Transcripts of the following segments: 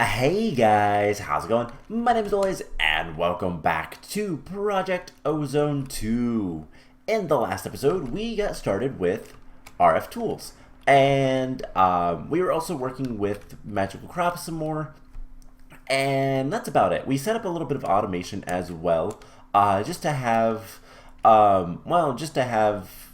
Hey guys, how's it going? My name is Lois, and welcome back to Project Ozone 2. In the last episode, we got started with RFTools, and we were also working with magical crops some more, and that's about it. We set up a little bit of automation as well, just to have, just to have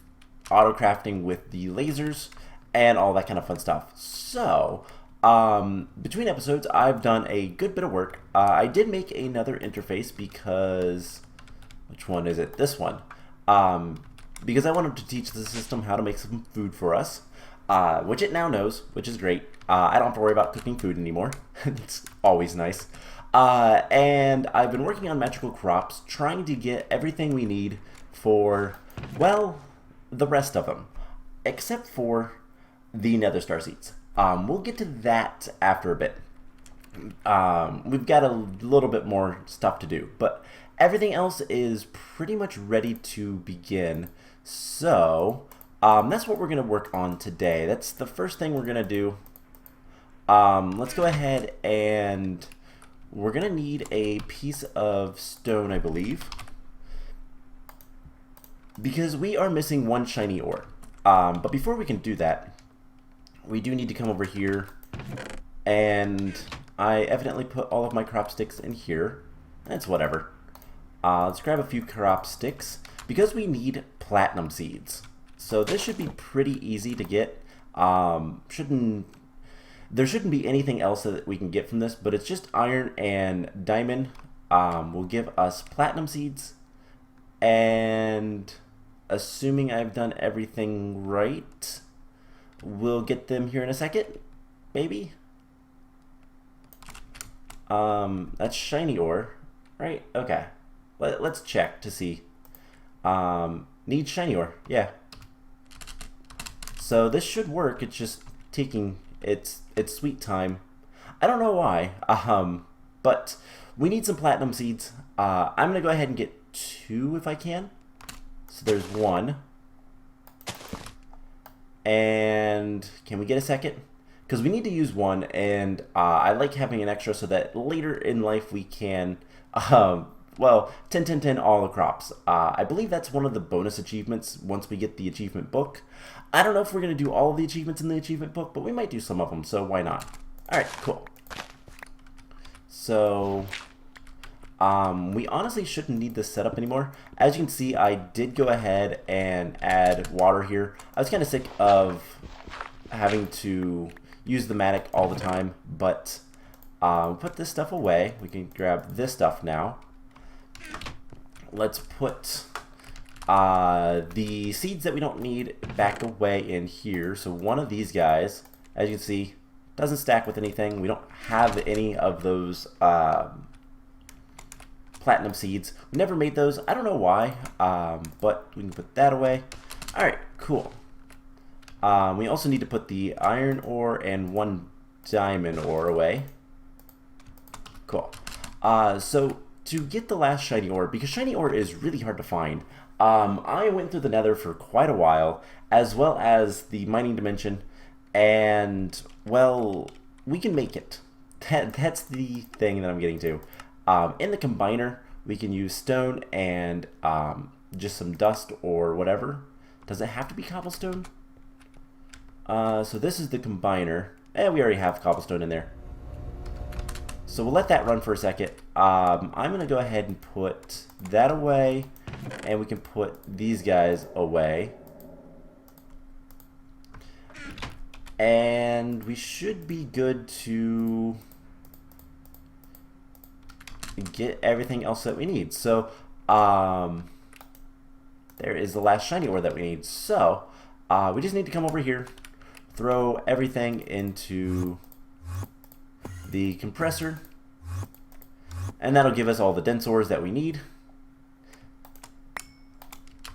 auto crafting with the lasers and all that kind of fun stuff. So, between episodes, I've done a good bit of work. I did make another interface because, which one is it? This one. Because I wanted to teach the system how to make some food for us, which it now knows, which is great. I don't have to worry about cooking food anymore. It's always nice. And I've been working on magical crops, trying to get everything we need for, well, the rest of them, except for the Nether Star Seeds. We'll get to that after a bit. We've got a little bit more stuff to do, but everything else is pretty much ready to begin. So, that's what we're going to work on today. That's the first thing we're going to do. Let's go ahead and we're going to need a piece of stone, I believe, because we are missing one shiny ore. But before we can do that, we do need to come over here, and I evidently put all of my crop sticks in here. That's whatever. Let's grab a few crop sticks, because we need platinum seeds. So this should be pretty easy to get. There shouldn't be anything else that we can get from this, but it's just iron and diamond will give us platinum seeds, and assuming I've done everything right, we'll get them here in a second, maybe. That's shiny ore, right? Okay. Let's check to see. Need shiny ore, yeah. So this should work. It's just taking its sweet time. I don't know why. But we need some platinum seeds. I'm gonna go ahead and get 2 if I can. So there's 1. And can we get a second? Because we need to use 1, and I like having an extra so that later in life we can, 10, 10, 10 all the crops. I believe that's one of the bonus achievements once we get the achievement book. I don't know if we're going to do all of the achievements in the achievement book, but we might do some of them, so why not? Alright, cool. So, we honestly shouldn't need this setup anymore. As you can see, I did go ahead and add water here. I was kind of sick of having to use the matic all the time, but put this stuff away. We can grab this stuff now. Let's put the seeds that we don't need back away in here. So one of these guys, as you can see, doesn't stack with anything. We don't have any of those platinum seeds. We never made those. I don't know why, but we can put that away. Alright, cool. We also need to put the iron ore and 1 diamond ore away. Cool. So to get the last shiny ore, because shiny ore is really hard to find, I went through the nether for quite a while, as well as the mining dimension, and, well, we can make it. That's the thing that I'm getting to. In the combiner, we can use stone and just some dust or whatever. Does it have to be cobblestone? So this is the combiner. We already have cobblestone in there. So we'll let that run for a second. I'm going to go ahead and put that away, and we can put these guys away. And we should be good to get everything else that we need. So there is the last shiny ore that we need. So we just need to come over here, throw everything into the compressor, and that'll give us all the dense ores that we need.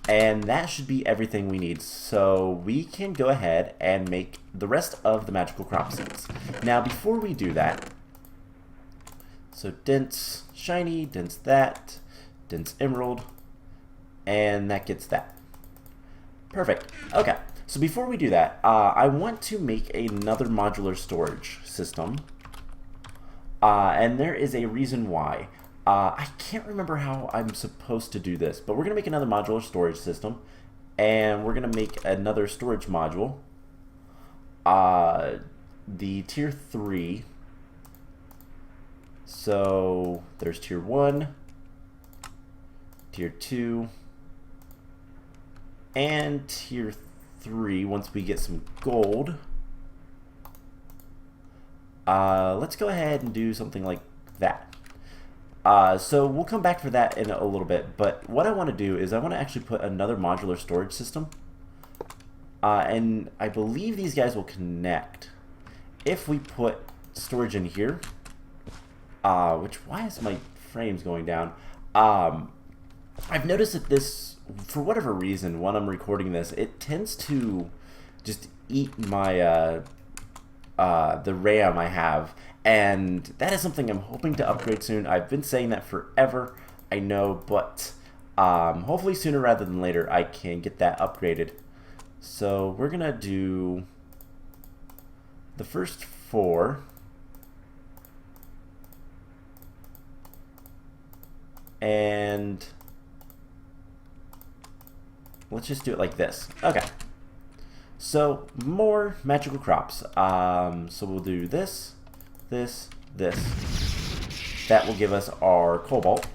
And that should be everything we need. So we can go ahead and make the rest of the magical crop seeds. Now before we do that, so dense shiny, dense that, dense emerald, and that gets that. Perfect. Okay, so before we do that, I want to make another modular storage system. And there is a reason why. I can't remember how I'm supposed to do this, but we're going to make another modular storage system, and we're going to make another storage module. The tier 3. So there's tier 1, tier 2, and tier 3 once we get some gold. Let's go ahead and do something like that. So we'll come back for that in a little bit, but what I want to do is I want to actually put another modular storage system. And I believe these guys will connect if we put storage in here. Why is my frames going down? I've noticed that this, for whatever reason, when I'm recording this, it tends to just eat my the RAM I have, and that is something I'm hoping to upgrade soon. I've been saying that forever, I know, but hopefully sooner rather than later I can get that upgraded. So we're gonna do the first 4. And let's just do it like this. Okay. So more magical crops. So we'll do this, this, this. That will give us our cobalt.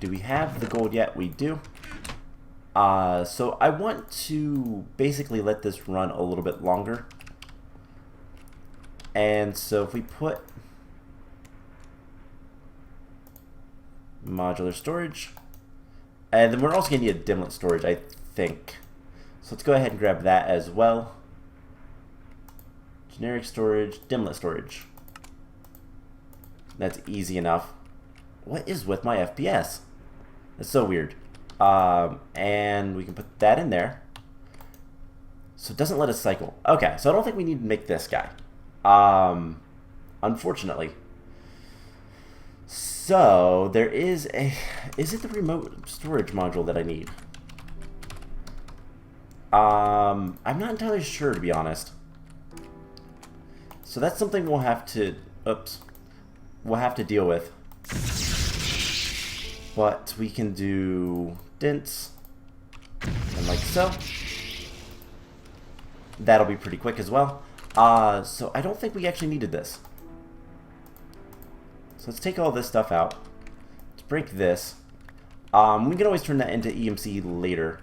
Do we have the gold yet? We do. So I want to basically let this run a little bit longer. And so if we put modular storage, and then we're also going to need a dimlet storage, I think. So let's go ahead and grab that as well. Generic storage, dimlet storage. That's easy enough. What is with my FPS? That's so weird. And we can put that in there. So it doesn't let us cycle. Okay, so I don't think we need to make this guy. Unfortunately. So there is a... Is it the remote storage module that I need? I'm not entirely sure, to be honest. So that's something we'll have to... Oops. We'll have to deal with. But we can do dents. And like so. That'll be pretty quick as well. So I don't think we actually needed this. So let's take all this stuff out. Let's break this. We can always turn that into EMC later.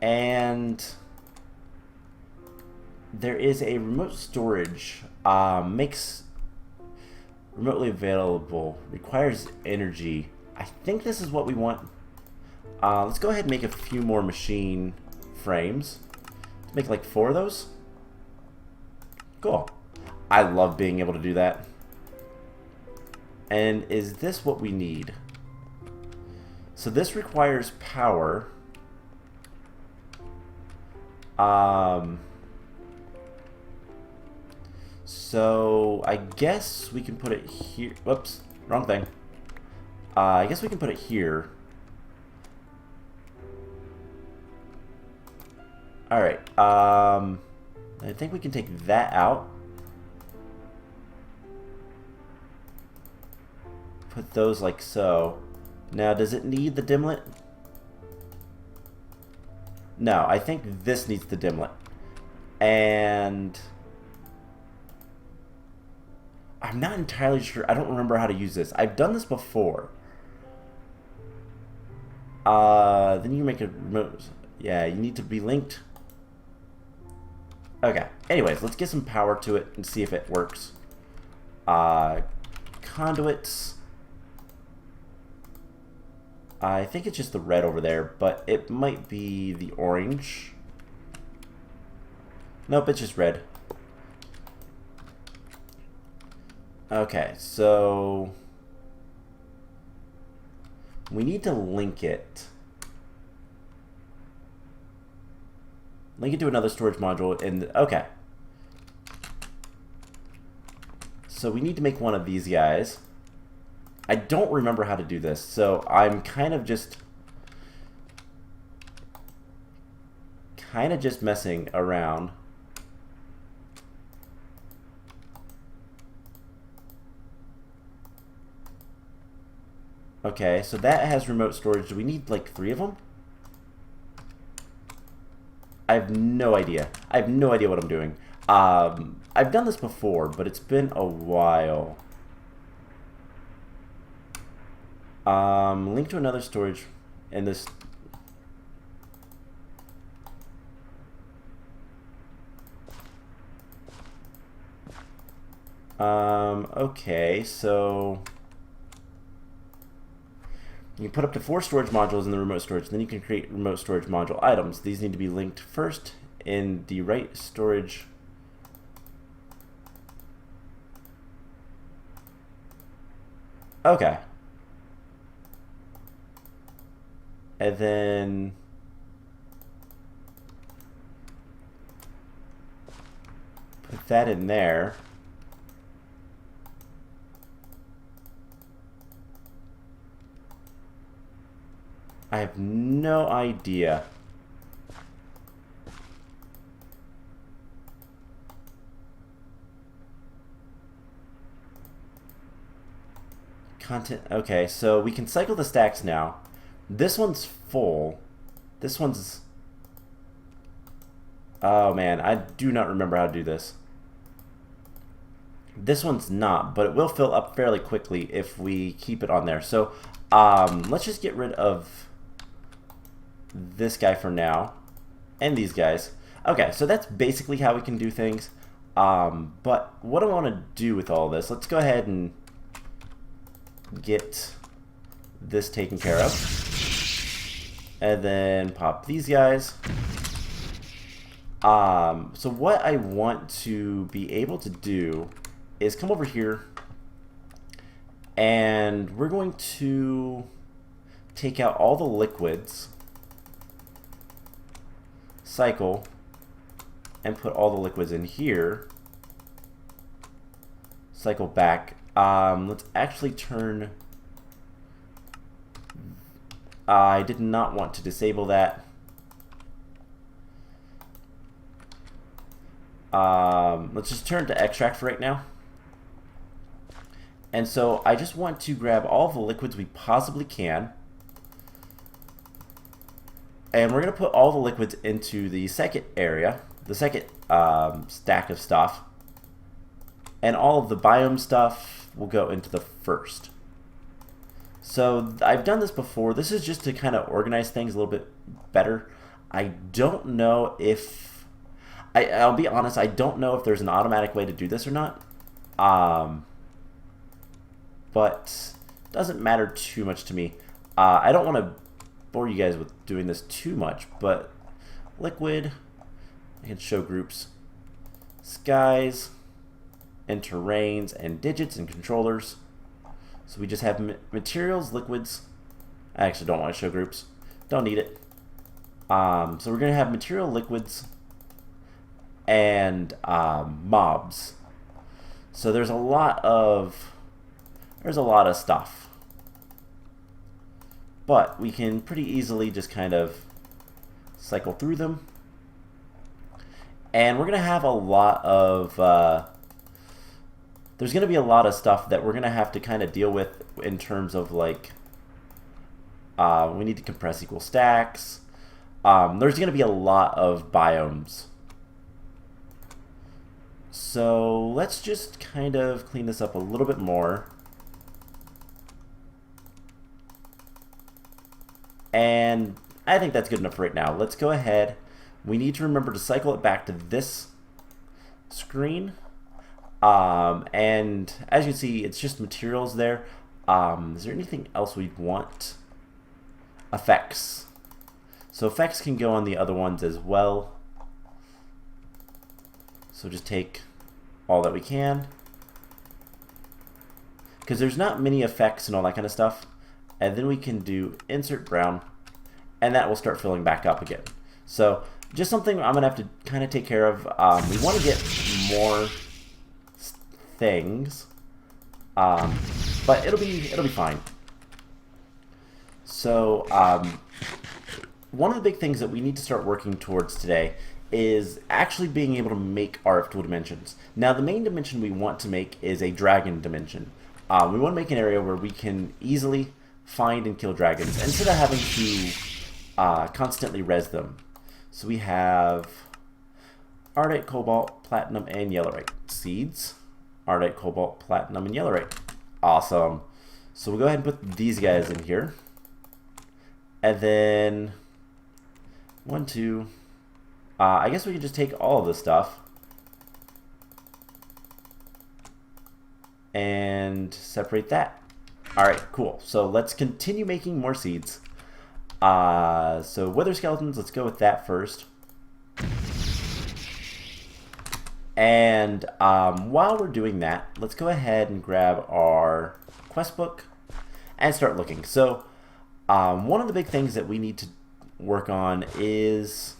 And there is a remote storage. Makes remotely available. Requires energy. I think this is what we want. Let's go ahead and make a few more machine frames. Let's make like 4 of those. Cool. I love being able to do that. And is this what we need? So this requires power. So I guess we can put it here. Whoops, wrong thing. I guess we can put it here. Alright, I think we can take that out. Put those like so. Now, does it need the dimlet? No, I think this needs the dimlet. And I'm not entirely sure. I don't remember how to use this. I've done this before. Then you make a remote. Yeah, you need to be linked. Okay. Anyways, let's get some power to it and see if it works. Conduits. I think it's just the red over there, but it might be the orange. Nope, it's just red. Okay, so we need to link it. Link it to another storage module in the, okay. So we need to make one of these guys. I don't remember how to do this, so I'm kind of just messing around. Okay, so that has remote storage. Do we need like 3 of them? I have no idea. I have no idea what I'm doing. I've done this before, but it's been a while. Link to another storage in this. Okay, so you can put up to 4 storage modules in the remote storage, then you can create remote storage module items. These need to be linked first in the right storage. Okay. And then put that in there. I have no idea. Content. Okay, so we can cycle the stacks now. This one's full. This one's... Oh man, I do not remember how to do this. This one's not, but it will fill up fairly quickly if we keep it on there. So let's just get rid of this guy for now, and these guys. Okay, so that's basically how we can do things. But what I want to do with all this, let's go ahead and get this taken care of. And then pop these guys. So what I want to be able to do is come over here, and we're going to take out all the liquids, cycle, and put all the liquids in here, cycle back. Let's actually turn... I did not want to disable that. Let's just turn to extract for right now. And so I just want to grab all the liquids we possibly can. And we're going to put all the liquids into the second area, the second stack of stuff. And all of the biome stuff will go into the first. So I've done this before. This is just to kind of organize things a little bit better. I don't know if... I'll be honest, I don't know if there's an automatic way to do this or not. But it doesn't matter too much to me. I don't want to bore you guys with doing this too much, but liquid, I can show groups, skies, and terrains, and digits, and controllers. So we just have materials, liquids. I actually don't want to show groups. Don't need it. So we're going to have material, liquids, and mobs. So there's a lot of stuff. But we can pretty easily just kind of cycle through them. And we're going to have a lot of... there's going to be a lot of stuff that we're going to have to kind of deal with in terms of like... we need to compress equal stacks. There's going to be a lot of biomes. So let's just kind of clean this up a little bit more. And I think that's good enough right now. Let's go ahead. We need to remember to cycle it back to this screen. And as you can see, it's just materials there. Is there anything else we want? Effects. So effects can go on the other ones as well. So just take all that we can. Because there's not many effects and all that kind of stuff. And then we can do insert brown, and that will start filling back up again. So just something I'm gonna have to kind of take care of. We want to get more things, but it'll be fine. So one of the big things that we need to start working towards today is actually being able to make RFTool dimensions. Now the main dimension we want to make is a dragon dimension. We want to make an area where we can easily find and kill dragons instead of having to constantly res them. So we have Ardite, Cobalt, Platinum, and Yellowite seeds. Ardite, Cobalt, Platinum, and Yellowite. Awesome. So we'll go ahead and put these guys in here. And then 1, 2. I guess we can just take all of this stuff and separate that. Alright, cool. So let's continue making more seeds. So wither skeletons, let's go with that first. And while we're doing that, let's go ahead and grab our quest book and start looking. So one of the big things that we need to work on is,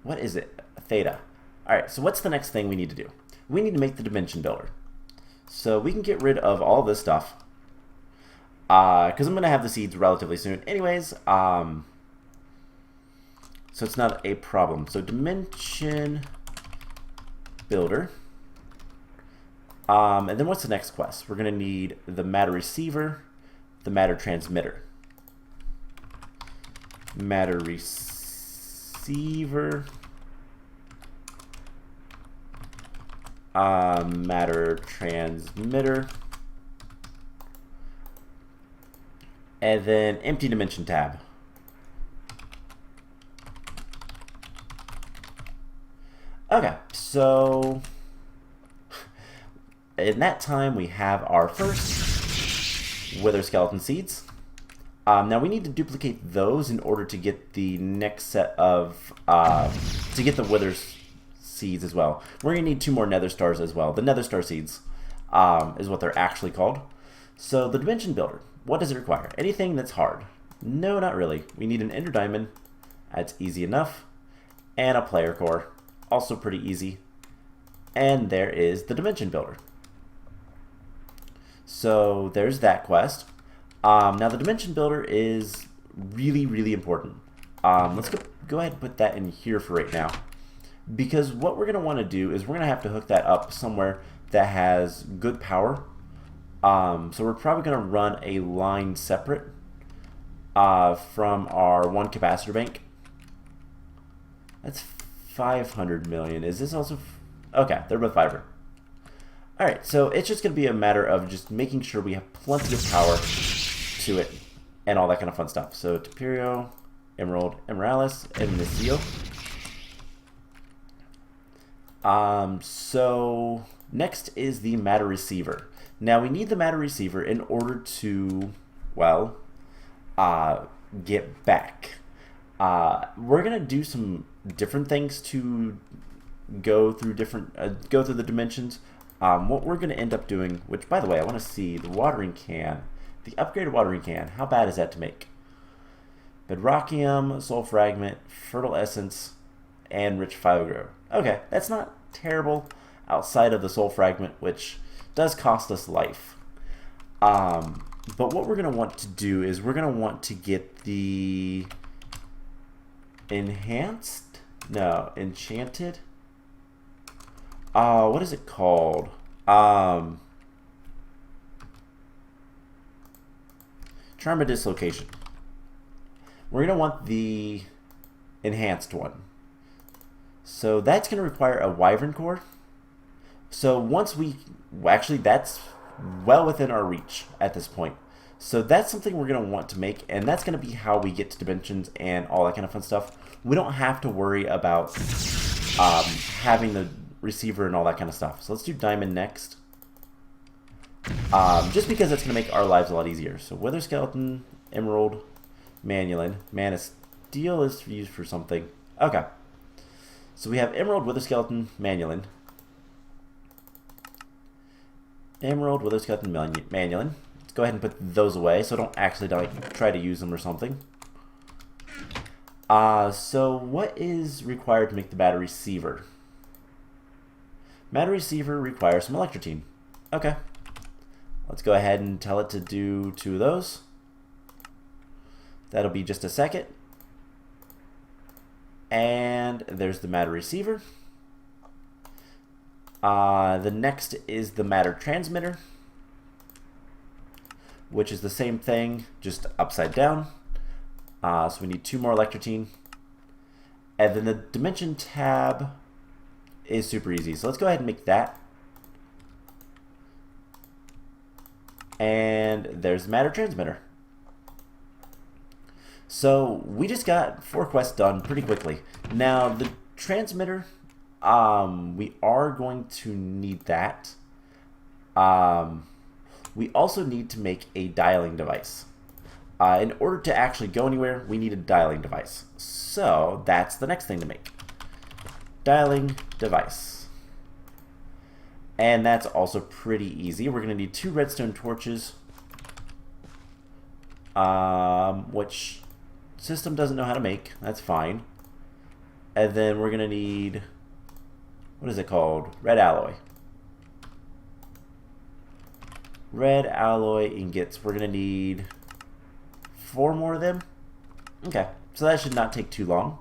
what is it? Theta. Alright, so what's the next thing we need to do? We need to make the dimension builder. So we can get rid of all this stuff, because I'm going to have the seeds relatively soon anyways, so it's not a problem. So dimension builder, and then what's the next quest? We're going to need the matter receiver, the matter transmitter. Matter receiver, matter transmitter, and then empty dimension tab. Okay, so in that time we have our first wither skeleton seeds. Now we need to duplicate those in order to get the next set of to get the wither seeds as well. We're gonna need 2 more nether stars as well. The nether star seeds is what they're actually called. So the dimension builder, what does it require? Anything that's hard? No, not really. We need an ender diamond. That's easy enough. And a player core, also pretty easy. And there is the dimension builder. So there's that quest. Now the dimension builder is really, really important. Let's go ahead and put that in here for right now, because what we're going to want to do is we're going to have to hook that up somewhere that has good power. So we're probably going to run a line separate from our 1 capacitor bank. That's 500 million. Is this also... Okay, they're both 500. Alright, so it's just going to be a matter of just making sure we have plenty of power to it and all that kind of fun stuff. So Taperio, Emerald, Emeralis, and Nisio. So next is the matter receiver. Now we need the matter receiver in order to, well, get back. We're gonna do some different things to go through the dimensions. What we're gonna end up doing, which by the way, I want to see the watering can. The upgraded watering can, how bad is that to make? Bedrockium, Soul Fragment, Fertile Essence, and Rich Fiber. Okay, that's not terrible outside of the Soul Fragment, which does cost us life. But what we're going to want to do is we're going to want to get the enchanted? What is it called? Charm of Dislocation. We're going to want the enhanced one. So that's going to require a wyvern core. So once actually that's well within our reach at this point. So that's something we're going to want to make, and that's going to be how we get to dimensions and all that kind of fun stuff. We don't have to worry about having the receiver and all that kind of stuff. So let's do diamond next. Just because that's going to make our lives a lot easier. So wither skeleton, emerald, manulin. Mana steel is used for something. Okay. So we have emerald, wither skeleton, manulin. Emerald, wither skeleton, manulin. Let's go ahead and put those away so don't actually try to use them or something. So what is required to make the matter receiver? Matter receiver requires some electrotine. Okay. Let's go ahead and tell it to do 2 of those. That'll be just a second. And there's the matter receiver. The next is the matter transmitter. which is the same thing, just upside down. So we need 2 more electrotine. And then the dimension tab is super easy. So let's go ahead and make that. And there's the matter transmitter. So we just got 4 quests done pretty quickly. Now the transmitter, we are going to need that. We also need to make a dialing device. In order to actually go anywhere, we need a dialing device. So that's the next thing to make. Dialing device. And that's also pretty easy. We're going to need 2 redstone torches, which system doesn't know how to make. That's fine. And then we're going to need, what is it called? Red alloy. Red alloy ingots. We're going to need 4 more of them. Okay, so that should not take too long.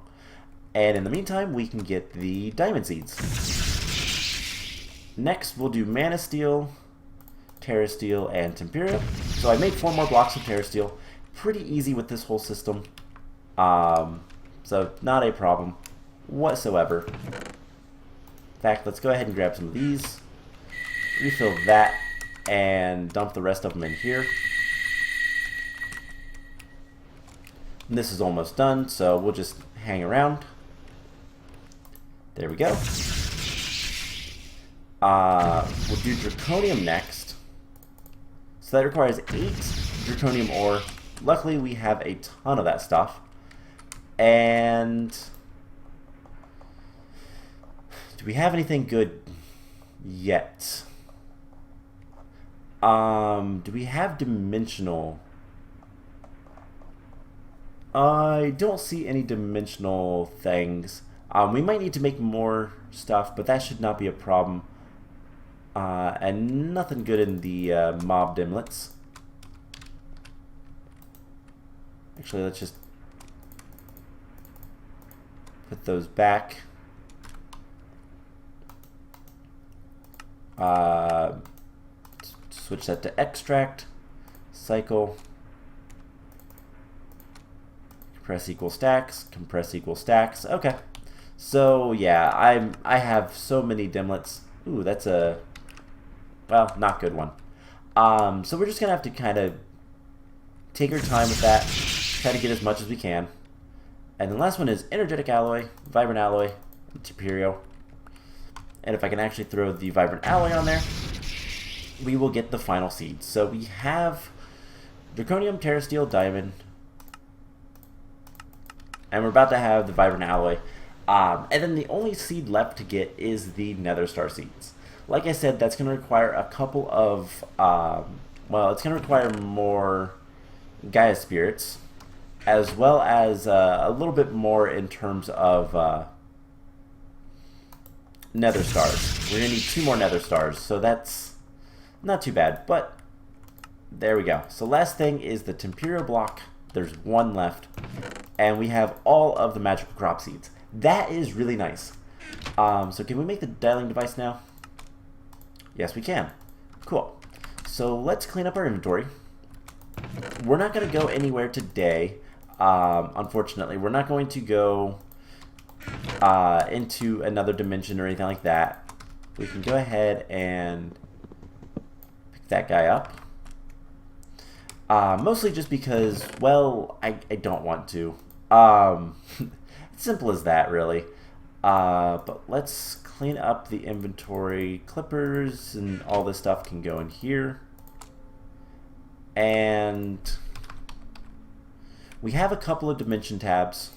And in the meantime, we can get the diamond seeds. Next, we'll do mana steel, terra steel, and temperia. So I made 4 more blocks of terra steel. Pretty easy with this whole system. So not a problem whatsoever. In fact, let's go ahead and grab some of these, refill that, and dump the rest of them in here. And this is almost done, so we'll just hang around. There we go. We'll do draconium next. So that requires 8 draconium ore. Luckily, we have a ton of that stuff. And do we have anything good yet? Do we have dimensional? I don't see any dimensional things. We might need to make more stuff, but that should not be a problem. And nothing good in the mob dimlets. Actually, let's just put those back. Switch that to extract, cycle, compress equal stacks, compress equal stacks. Okay, so yeah, I have so many dimlets. Ooh, that's a, well, not good one. So we're just gonna have to kind of take our time with that, try to get as much as we can. And the last one is energetic alloy, vibrant alloy, and temperio. And if I can actually throw the vibrant alloy on there, we will get the final seeds. So we have draconium, terra steel, diamond, and we're about to have the vibrant alloy. And then the only seed left to get is the Nether Star Seeds. Like I said, that's going to require a couple of, well, it's going to require more Gaia spirits, as well as a little bit more in terms of Nether Stars. We're going to need 2 more Nether Stars, so that's not too bad, but there we go. So last thing is the temperio block. There's 1 left, and we have all of the magical crop seeds. That is really nice. So can we make the dialing device now? Yes, we can. Cool. So let's clean up our inventory. We're not going to go anywhere today. Unfortunately, we're not going to go into another dimension or anything like that. We can go ahead and pick that guy up. Mostly just because, well, I don't want to. Simple as that, really. But let's clean up the inventory. Clippers and all this stuff can go in here. And we have a couple of dimension tabs.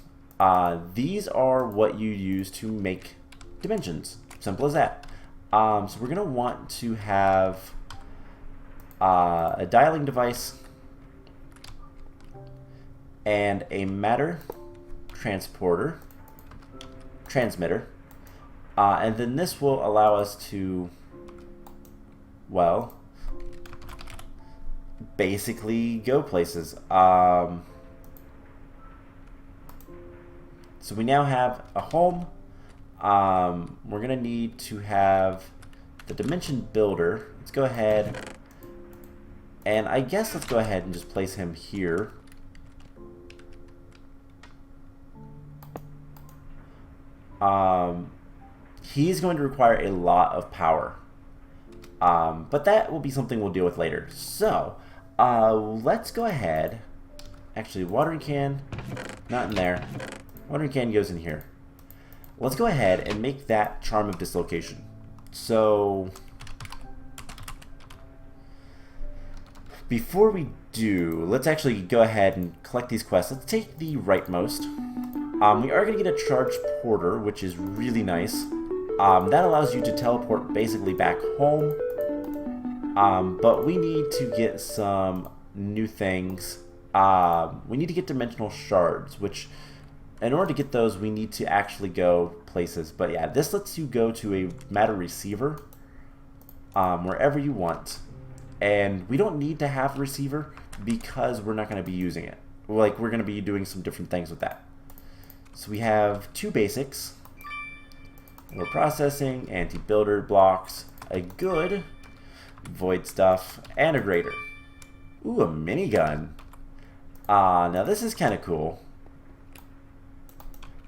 These are what you use to make dimensions. Simple as that. So we're going to want to have a dialing device and a matter transmitter, and then this will allow us to, well, basically go places. So we now have a home. We're gonna need to have the dimension builder. Let's go ahead And I guess let's go ahead and just place him here. He's going to require a lot of power. But that will be something we'll deal with later. So, let's go ahead. Actually, watering can, not in there. Watering can goes in here. Let's go ahead and make that Charm of Dislocation. So, before we do, let's actually go ahead and collect these quests. Let's take the rightmost. We are going to get a Charged Porter, which is really nice. That allows you to teleport basically back home. But we need to get some new things. We need to get Dimensional Shards, which, in order to get those, we need to actually go places. But yeah, this lets you go to a matter receiver wherever you want. And we don't need to have a receiver because we're not going to be using it. Like, we're going to be doing some different things with that. So we have 2 basics. We're processing, anti-builder blocks, a good void stuff, and a grater. Ooh, a minigun. Now this is kind of cool.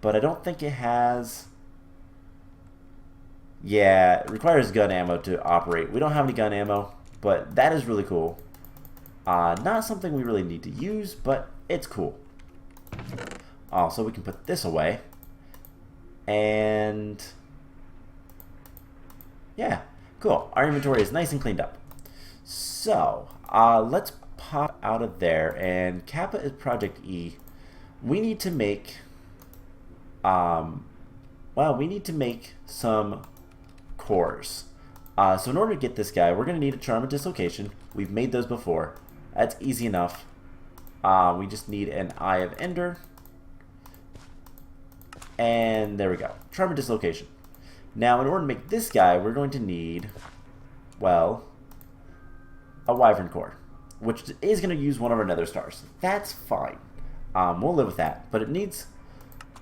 But I don't think it has... Yeah, it requires gun ammo to operate. We don't have any gun ammo, but that is really cool. Not something we really need to use, but it's cool. Also, we can put this away. And... yeah, cool. Our inventory is nice and cleaned up. So, let's pop out of there. And Kappa is Project E. We need to make... well, we need to make some cores. So in order to get this guy, we're going to need a Charm of Dislocation. We've made those before. That's easy enough. We just need an Eye of Ender. And there we go. Charm of Dislocation. Now, in order to make this guy, we're going to need, well, a Wyvern core, which is going to use one of our Nether Stars. That's fine. We'll live with that. But it needs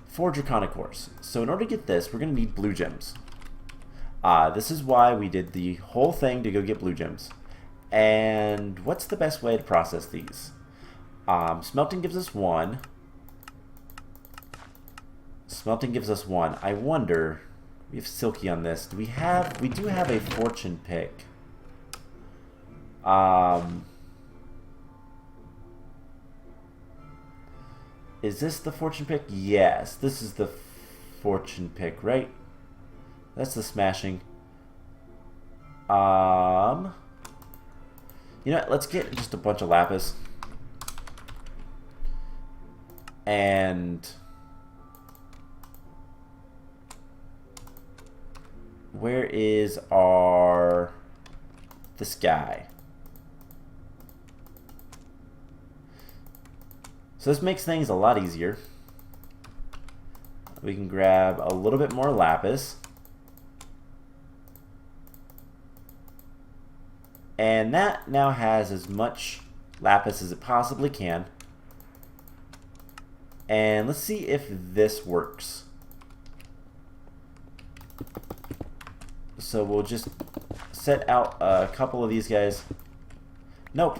4 Draconic cores. So in order to get this, we're going to need blue gems. This is why we did the whole thing to go get blue gems. And what's the best way to process these? Smelting gives us 1. Smelting gives us 1. I wonder... we have Silky on this. We do have a fortune pick. Is this the fortune pick? Yes, this is the fortune pick, right? That's the smashing. You know what? Let's get just a bunch of lapis. And where is this guy? So this makes things a lot easier. We can grab a little bit more lapis. And that now has as much lapis as it possibly can. And let's see if this works. So we'll just set out a couple of these guys. Nope.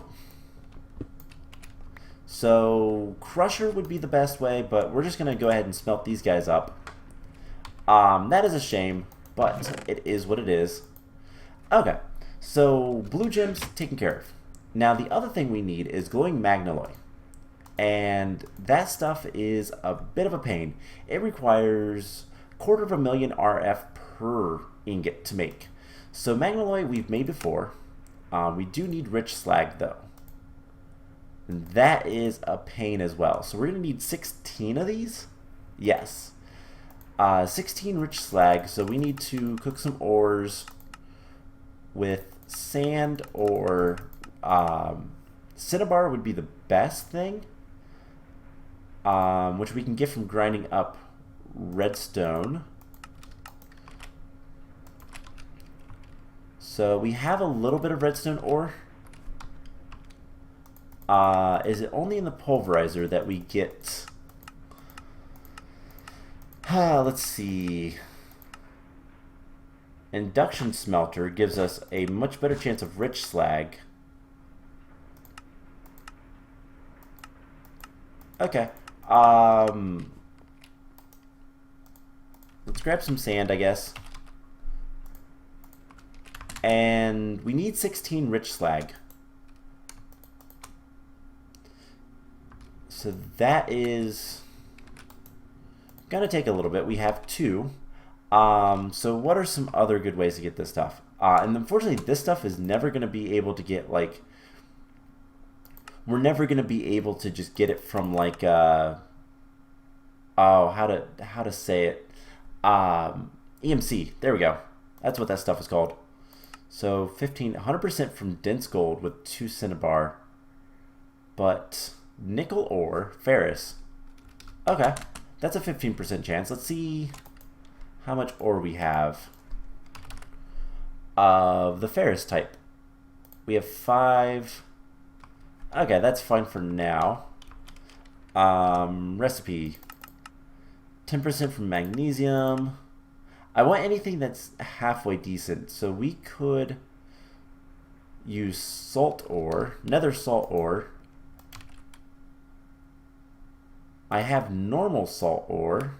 So Crusher would be the best way, but we're just going to go ahead and smelt these guys up. That is a shame, but it is what it is. Okay, so blue gems taken care of. Now the other thing we need is glowing magnalloy. And that stuff is a bit of a pain. It requires 250,000 RF per ingot to make. So magnalloy we've made before. We do need rich slag though. And that is a pain as well. So we're going to need 16 of these. Yes. 16 rich slag. So we need to cook some ores with sand or cinnabar would be the best thing. Which we can get from grinding up redstone. So we have a little bit of redstone ore. Is it only in the pulverizer that we get... let's see. Induction smelter gives us a much better chance of rich slag. Okay. Let's grab some sand, I guess. And we need 16 rich slag. So that is gonna take a little bit. We have 2. So what are some other good ways to get this stuff? And unfortunately, this stuff is never gonna be able to get, like, we're never gonna be able to just get it from, like, oh, how to say it? EMC. There we go. That's what that stuff is called. So 100% from dense gold with 2 cinnabar, but nickel ore, ferrous. Okay, that's a 15% chance. Let's see how much ore we have of the ferrous type. We have 5. Okay, that's fine for now. Recipe. 10% from magnesium. I want anything that's halfway decent, so we could use salt ore, nether salt ore. I have normal salt ore.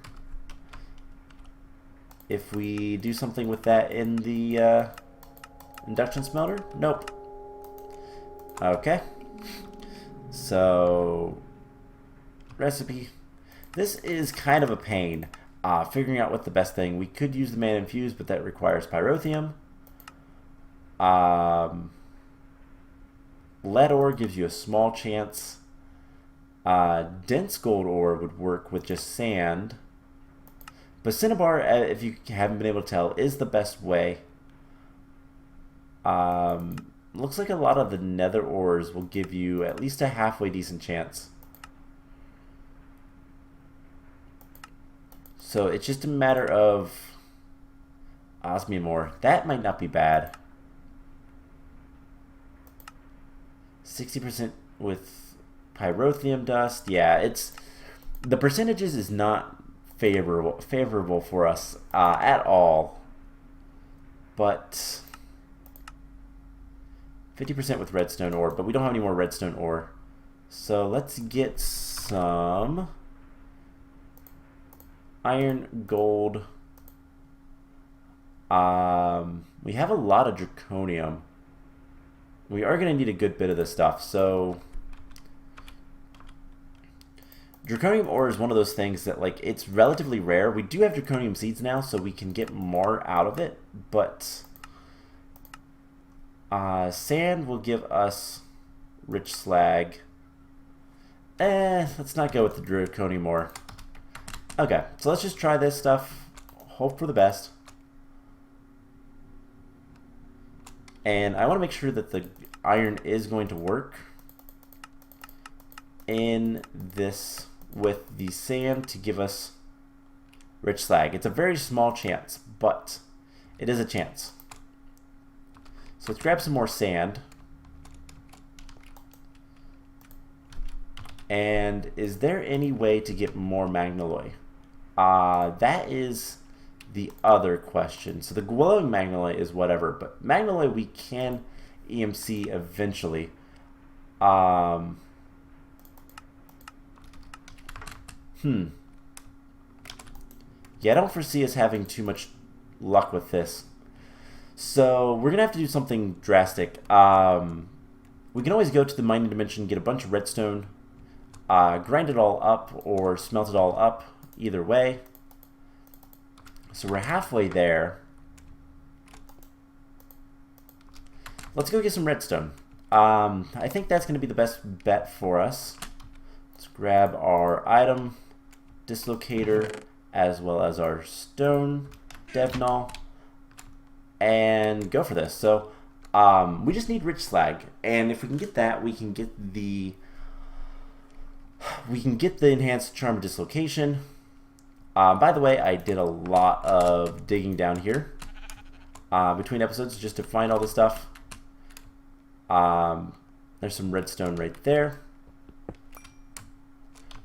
If we do something with that in the induction smelter? Nope. Okay. So, recipe. This is kind of a pain. Figuring out what the best thing. We could use the mana infused, but that requires pyrotheum. Lead ore gives you a small chance. Dense gold ore would work with just sand. But cinnabar, if you haven't been able to tell, is the best way. Looks like a lot of the nether ores will give you at least a halfway decent chance. So it's just a matter of osmium ore. That might not be bad. 60% with pyrotheum dust. Yeah, it's the percentages is not favorable for us at all. But 50% with redstone ore, but we don't have any more redstone ore. So let's get some iron, gold. We have a lot of draconium. We are going to need a good bit of this stuff. So draconium ore is one of those things that, like, it's relatively rare. We do have draconium seeds now, so we can get more out of it. But sand will give us rich slag. Let's not go with the draconium ore. Okay, so let's just try this stuff. Hope for the best. And I want to make sure that the iron is going to work in this with the sand to give us rich slag. It's a very small chance, but it is a chance. So let's grab some more sand. And is there any way to get more magnaloy? That is the other question. So the glowing magnaloy is whatever, but magnaloy we can EMC eventually. Yeah, I don't foresee us having too much luck with this. So we're gonna have to do something drastic. We can always go to the mining dimension, get a bunch of redstone, grind it all up or smelt it all up, either way. So we're halfway there. Let's go get some redstone. I think that's going to be the best bet for us. Let's grab our item dislocator as well as our stone devnol and go for this. So we just need rich slag, and if we can get that, we can get the enhanced charm dislocation. By the way, I did a lot of digging down here between episodes just to find all this stuff. There's some redstone right there.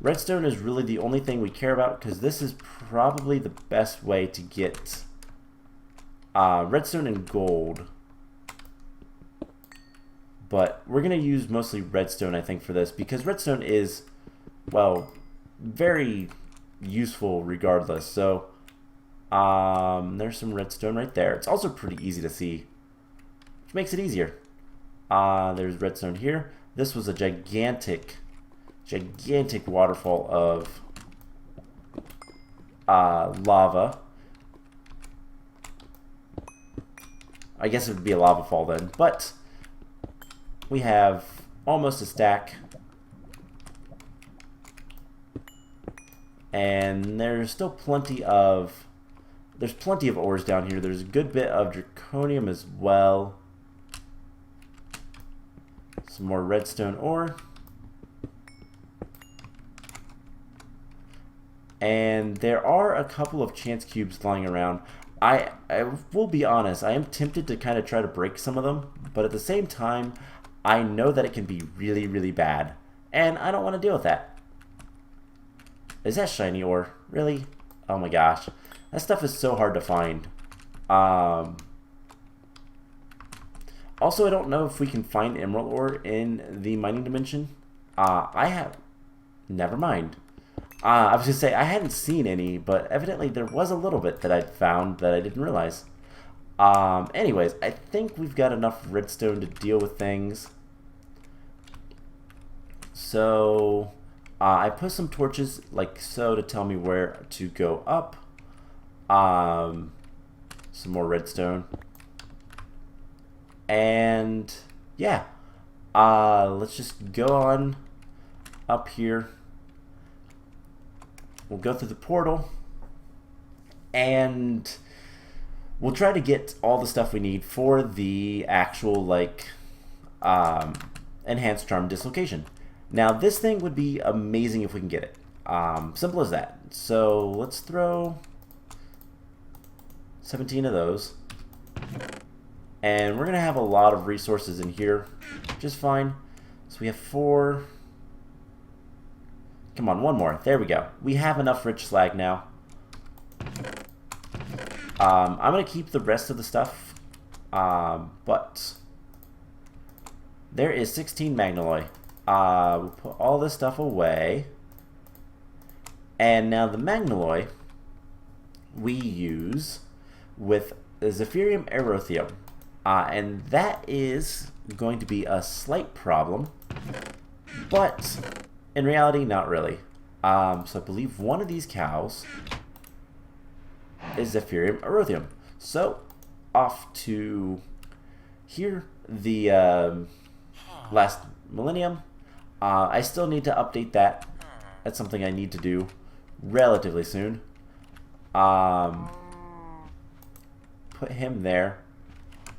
Redstone is really the only thing we care about because this is probably the best way to get redstone and gold. But we're going to use mostly redstone, I think, for this because redstone is well, very useful regardless. So there's some redstone right there. It's also pretty easy to see, which makes it easier. There's redstone here. This was a gigantic waterfall of lava. I guess it would be a lava fall then, but we have almost a stack. And there's still plenty of ores down here. There's a good bit of draconium as well. Some more redstone ore. And there are a couple of chance cubes lying around. I will be honest, I am tempted to kind of try to break some of them, but at the same time, I know that it can be really, really bad. And I don't want to deal with that. Is that shiny ore? Really? Oh my gosh. That stuff is so hard to find. Also, I don't know if we can find emerald ore in the mining dimension. Never mind. I was going to say, I hadn't seen any, but evidently there was a little bit that I'd found that I didn't realize. Anyways, I think we've got enough redstone to deal with things. So I put some torches like so to tell me where to go up. Some more redstone. And yeah, let's just go on up here. We'll go through the portal and we'll try to get all the stuff we need for the actual like enhanced charm dislocation. Now this thing would be amazing if we can get it. Simple as that. So let's throw 17 of those. And we're going to have a lot of resources in here, just fine. So we have 4. Come on, one more. There we go. We have enough rich slag now. I'm going to keep the rest of the stuff. But there is 16 magnaloy. We'll put all this stuff away. And now the magnaloy we use with Zephirium Erythium. And that is going to be a slight problem, but in reality, not really. So I believe one of these cows is Zephirium Erythium. So off to here, the last millennium. I still need to update that. That's something I need to do relatively soon. Put him there.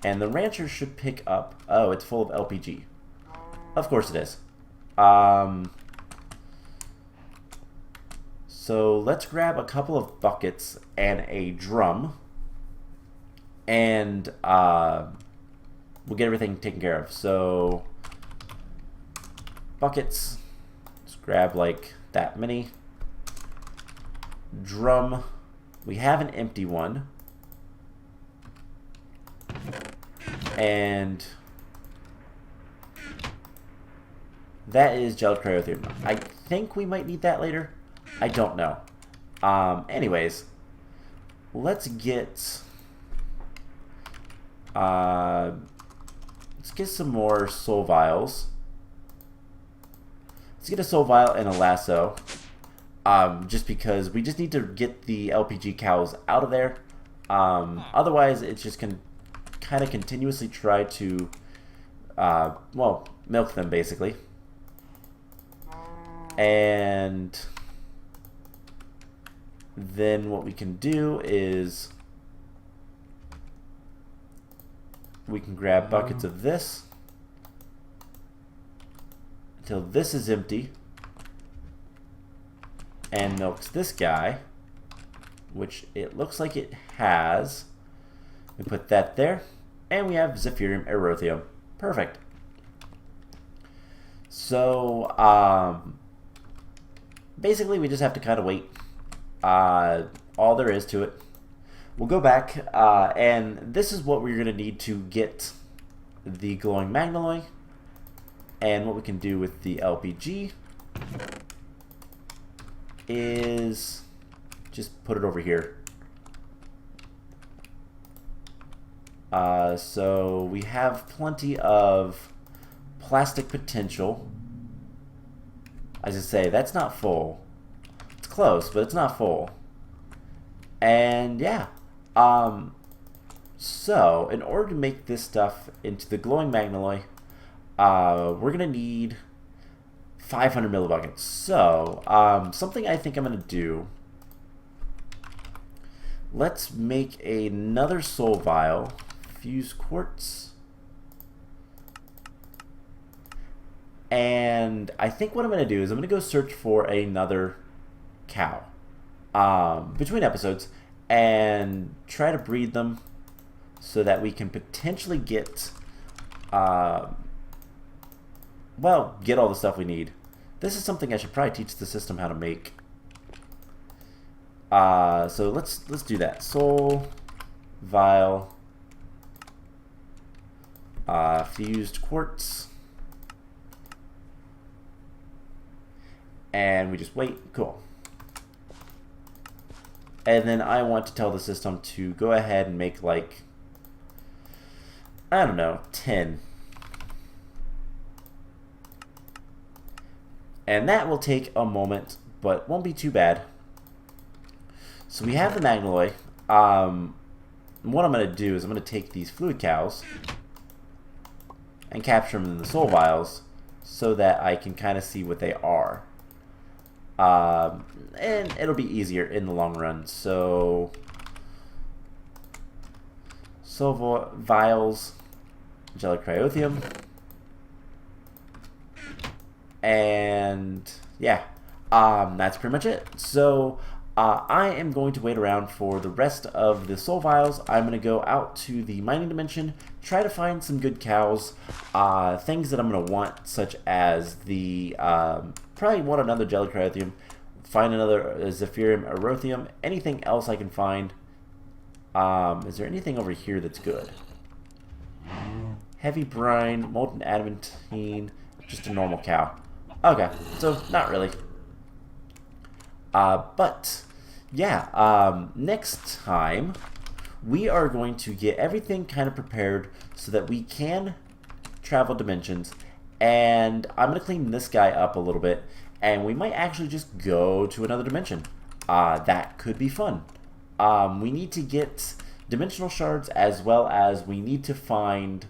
And the rancher should pick up... Oh, it's full of LPG. Of course it is. So let's grab a couple of buckets and a drum. And we'll get everything taken care of. So buckets. Let's grab like that many. Drum. We have an empty one. And that is gel cryotherm. I think we might need that later. I don't know. Anyways, let's get some more soul vials. Let's get a soul vial and a lasso. Just because we just need to get the LPG cows out of there. Otherwise, it's just gonna kind of continuously try to, well, milk them basically. And then what we can do is we can grab buckets of this until this is empty and milks this guy, which it looks like it has. We put that there, and we have Zephirium Erythium. Perfect. So, basically we just have to kind of wait. All there is to it. We'll go back, and this is what we're going to need to get the glowing magnaloy, and what we can do with the LPG. is just put it over here. So we have plenty of plastic potential. As I say, that's not full. It's close, but it's not full. And yeah, so in order to make this stuff into the glowing magnalloy, we're gonna need 500 millibuckets. So something I think I'm gonna do. Let's make another soul vial. Fuse quartz. And I think what I'm going to do is I'm going to go search for another cow between episodes and try to breed them so that we can potentially get, well, get all the stuff we need. This is something I should probably teach the system how to make. So let's do that. Soul vial. Fused quartz, and we just wait. Cool. And then I want to tell the system to go ahead and make, like, I don't know, 10. And that will take a moment, but won't be too bad. So we have the magnalloy. What I'm going to do is I'm going to take these fluid cows and capture them in the soul vials so that I can kind of see what they are. And it'll be easier in the long run. So, soul vials, Gelicryothium, and yeah, that's pretty much it. So, I am going to wait around for the rest of the soul vials. I'm going to go out to the mining dimension, try to find some good cows, things that I'm going to want, such as the, probably want another Gelicryothium, find another Zephyrium Erothium, anything else I can find. Is there anything over here that's good? Heavy brine, molten adamantine, just a normal cow. Okay, so not really. But yeah, next time we are going to get everything kind of prepared so that we can travel dimensions, and I'm going to clean this guy up a little bit, and we might actually just go to another dimension. That could be fun. We need to get dimensional shards, as well as we need to find,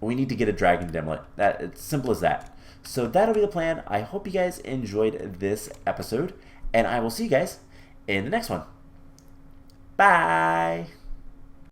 we need to get a dragon dimlet. It's simple as that. So that'll be the plan. I hope you guys enjoyed this episode, and I will see you guys in the next one. Bye!